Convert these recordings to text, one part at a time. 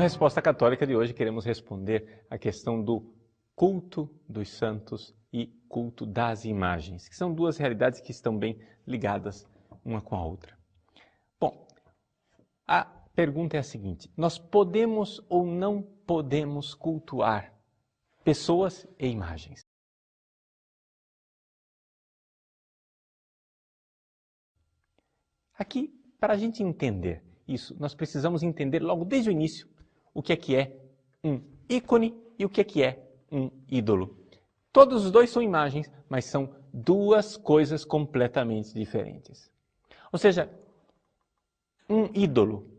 Resposta Católica de hoje queremos responder a questão do culto dos santos e culto das imagens, que são duas realidades que estão bem ligadas uma com a outra. Bom, a pergunta é a seguinte: nós podemos ou não podemos cultuar pessoas e imagens? Aqui, para a gente entender isso, nós precisamos entender logo desde o início o que é um ícone e o que é um ídolo. Todos os dois são imagens, mas são duas coisas completamente diferentes. Ou seja, um ídolo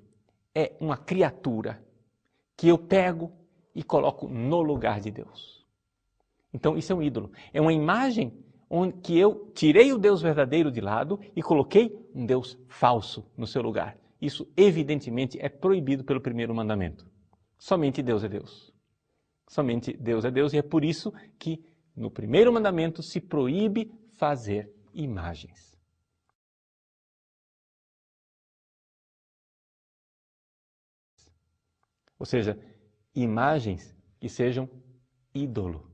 é uma criatura que eu pego e coloco no lugar de Deus. Então, isso é um ídolo. É uma imagem onde que eu tirei o Deus verdadeiro de lado e coloquei um Deus falso no seu lugar. Isso, evidentemente, é proibido pelo primeiro mandamento. Somente Deus é Deus. Somente Deus é Deus, e é por isso que no primeiro mandamento se proíbe fazer imagens. Ou seja, imagens que sejam ídolo.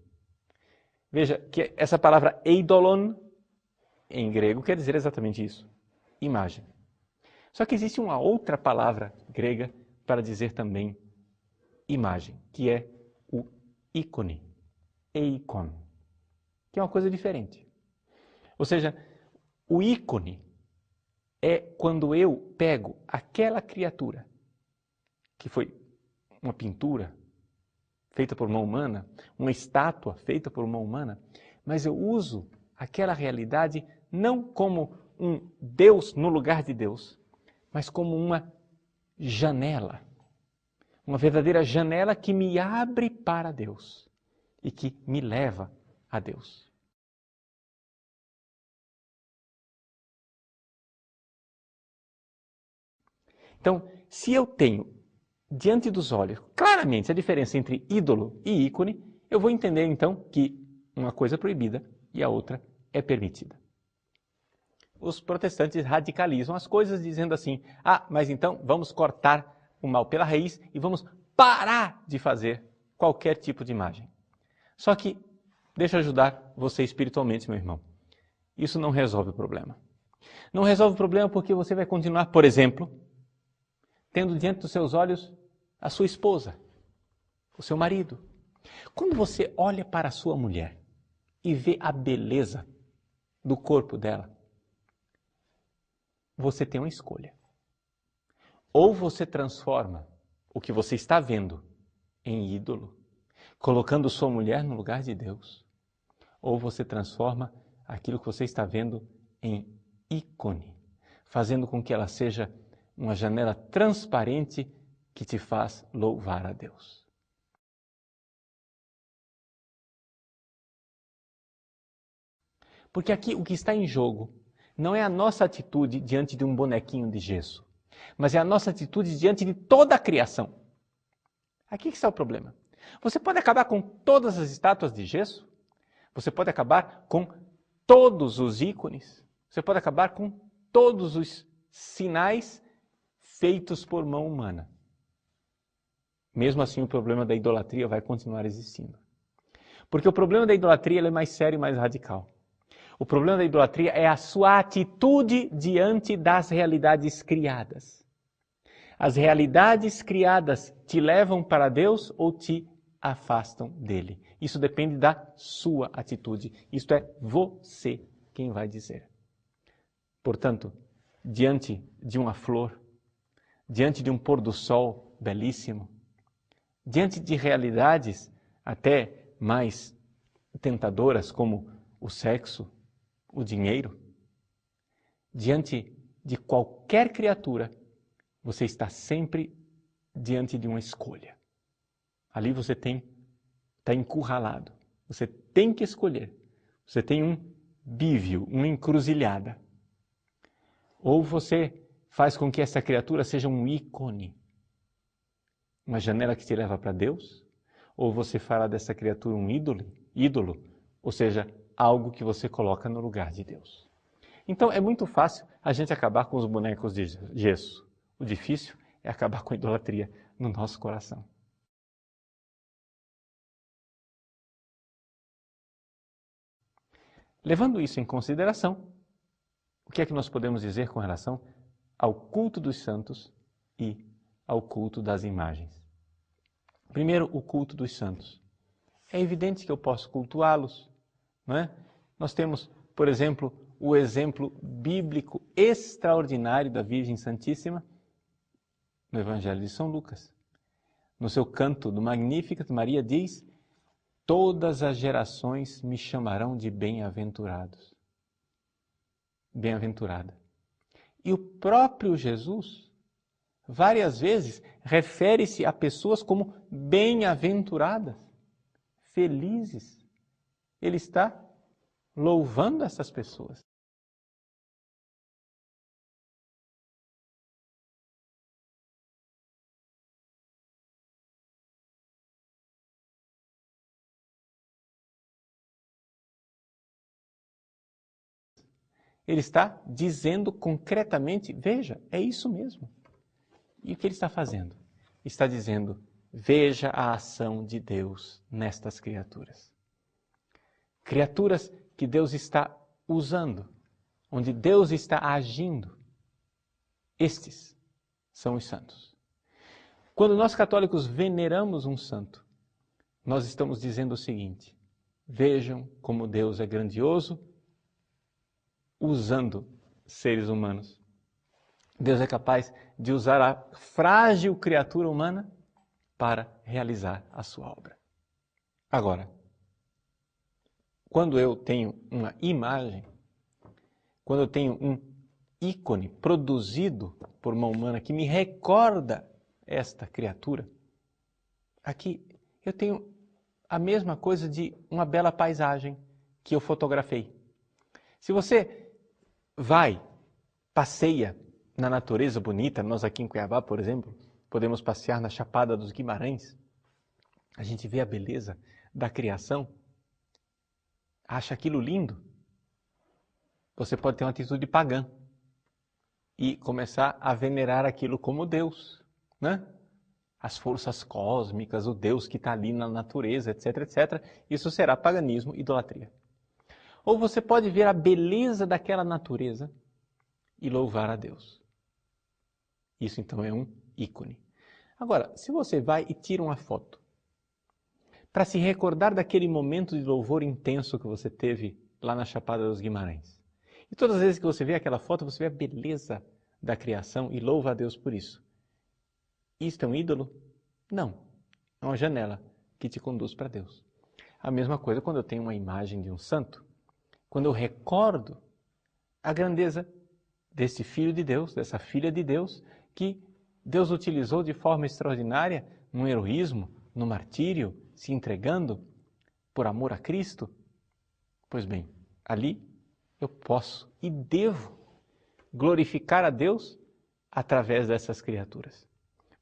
Veja que essa palavra eidolon, em grego, quer dizer exatamente isso, imagem. Só que existe uma outra palavra grega para dizer também imagem, que é o ícone, eikon, que é uma coisa diferente. Ou seja, o ícone é quando eu pego aquela criatura, que foi uma pintura feita por mão humana, uma estátua feita por mão humana, mas eu uso aquela realidade não como um Deus no lugar de Deus, mas como uma janela. Uma verdadeira janela que me abre para Deus e que me leva a Deus. Então, se eu tenho diante dos olhos claramente a diferença entre ídolo e ícone, eu vou entender então que uma coisa é proibida e a outra é permitida. Os protestantes radicalizam as coisas dizendo assim: mas então vamos cortar o mal pela raiz e vamos parar de fazer qualquer tipo de imagem. Só que, deixa eu ajudar você espiritualmente, meu irmão. Isso não resolve o problema. Não resolve o problema porque você vai continuar, por exemplo, tendo diante dos seus olhos a sua esposa, o seu marido. Quando você olha para a sua mulher e vê a beleza do corpo dela, você tem uma escolha. Ou você transforma o que você está vendo em ídolo, colocando sua mulher no lugar de Deus, ou você transforma aquilo que você está vendo em ícone, fazendo com que ela seja uma janela transparente que te faz louvar a Deus. Porque aqui o que está em jogo não é a nossa atitude diante de um bonequinho de gesso, mas é a nossa atitude diante de toda a criação. Aqui que está o problema. Você pode acabar com todas as estátuas de gesso, você pode acabar com todos os ícones, você pode acabar com todos os sinais feitos por mão humana. Mesmo assim, o problema da idolatria vai continuar existindo. Porque o problema da idolatria é mais sério e mais radical. O problema da idolatria é a sua atitude diante das realidades criadas. As realidades criadas te levam para Deus ou te afastam dele. Isso depende da sua atitude. Isto é você quem vai dizer. Portanto, diante de uma flor, diante de um pôr do sol belíssimo, diante de realidades até mais tentadoras como o sexo, o dinheiro, diante de qualquer criatura, você está sempre diante de uma escolha. Ali você está encurralado. Você tem que escolher. Você tem um bívio, uma encruzilhada. Ou você faz com que essa criatura seja um ícone, uma janela que te leva para Deus, ou você fará dessa criatura um ídolo, ou seja, algo que você coloca no lugar de Deus. Então é muito fácil a gente acabar com os bonecos de gesso. O difícil é acabar com a idolatria no nosso coração. Levando isso em consideração, o que é que nós podemos dizer com relação ao culto dos santos e ao culto das imagens? Primeiro, o culto dos santos. É evidente que eu posso cultuá-los, não é? Nós temos, por exemplo, o exemplo bíblico extraordinário da Virgem Santíssima no Evangelho de São Lucas. No seu canto do Magnificat, Maria diz: todas as gerações me chamarão de bem-aventurados. Bem-aventurada. E o próprio Jesus, várias vezes, refere-se a pessoas como bem-aventuradas, felizes. Ele está louvando essas pessoas. Ele está dizendo concretamente, veja, é isso mesmo. E o que ele está fazendo? Está dizendo, veja a ação de Deus nestas criaturas. Criaturas que Deus está usando, onde Deus está agindo. Estes são os santos. Quando nós católicos veneramos um santo, nós estamos dizendo o seguinte: vejam como Deus é grandioso usando seres humanos. Deus é capaz de usar a frágil criatura humana para realizar a sua obra. Agora, quando eu tenho uma imagem, quando eu tenho um ícone produzido por uma humana que me recorda esta criatura, aqui eu tenho a mesma coisa de uma bela paisagem que eu fotografei. Se você passeia na natureza bonita, nós aqui em Cuiabá, por exemplo, podemos passear na Chapada dos Guimarães, a gente vê a beleza da criação, acha aquilo lindo, você pode ter uma atitude pagã e começar a venerar aquilo como Deus, né? As forças cósmicas, o Deus que está ali na natureza, etc, etc. Isso será paganismo, idolatria. Ou você pode ver a beleza daquela natureza e louvar a Deus. Isso então é um ícone. Agora, se você vai e tira uma foto para se recordar daquele momento de louvor intenso que você teve lá na Chapada dos Guimarães, e todas as vezes que você vê aquela foto, você vê a beleza da criação e louva a Deus por isso. Isto é um ídolo? Não. É uma janela que te conduz para Deus. A mesma coisa quando eu tenho uma imagem de um santo, quando eu recordo a grandeza desse filho de Deus, dessa filha de Deus, que Deus utilizou de forma extraordinária no heroísmo, no martírio, se entregando por amor a Cristo. Pois bem, ali eu posso e devo glorificar a Deus através dessas criaturas.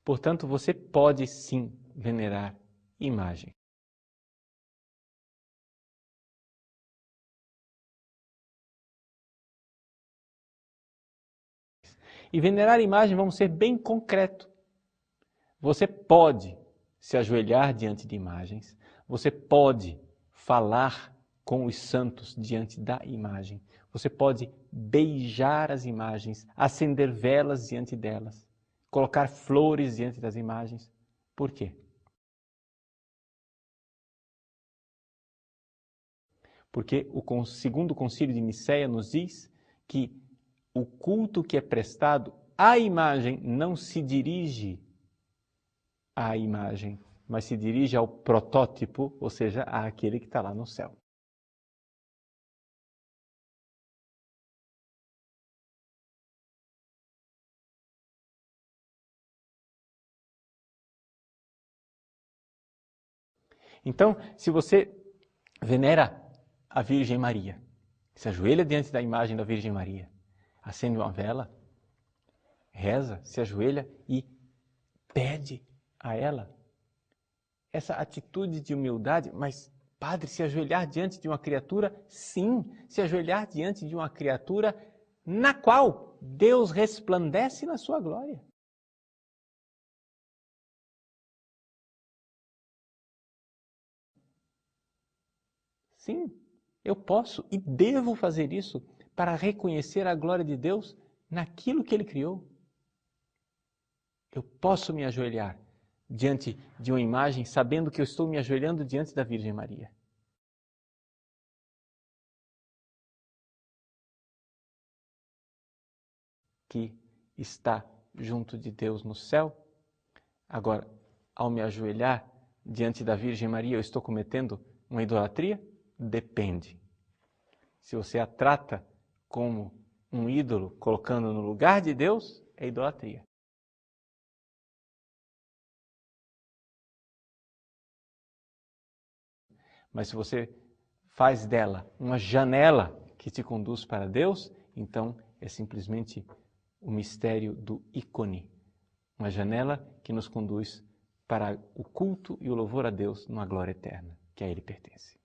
Portanto, você pode sim venerar imagem. E venerar imagem, vamos ser bem concreto. Você pode se ajoelhar diante de imagens, você pode falar com os santos diante da imagem, você pode beijar as imagens, acender velas diante delas, colocar flores diante das imagens. Por quê? Porque o segundo concílio de Nicéia nos diz que o culto que é prestado à imagem não se dirige à imagem, mas se dirige ao protótipo, ou seja, àquele que está lá no céu. Então, se você venera a Virgem Maria, se ajoelha diante da imagem da Virgem Maria, acende uma vela, reza, se ajoelha e pede a ela essa atitude de humildade. Mas, padre, se ajoelhar diante de uma criatura, sim, se ajoelhar diante de uma criatura na qual Deus resplandece na sua glória. Sim, eu posso e devo fazer isso para reconhecer a glória de Deus naquilo que Ele criou. Eu posso me ajoelhar diante de uma imagem sabendo que eu estou me ajoelhando diante da Virgem Maria. Que está junto de Deus no céu. Agora, ao me ajoelhar diante da Virgem Maria, eu estou cometendo uma idolatria? Depende. Se você a trata como um ídolo, colocando no lugar de Deus, é idolatria. Mas se você faz dela uma janela que te conduz para Deus, então é simplesmente o mistério do ícone. Uma janela que nos conduz para o culto e o louvor a Deus numa glória eterna, que a Ele pertence.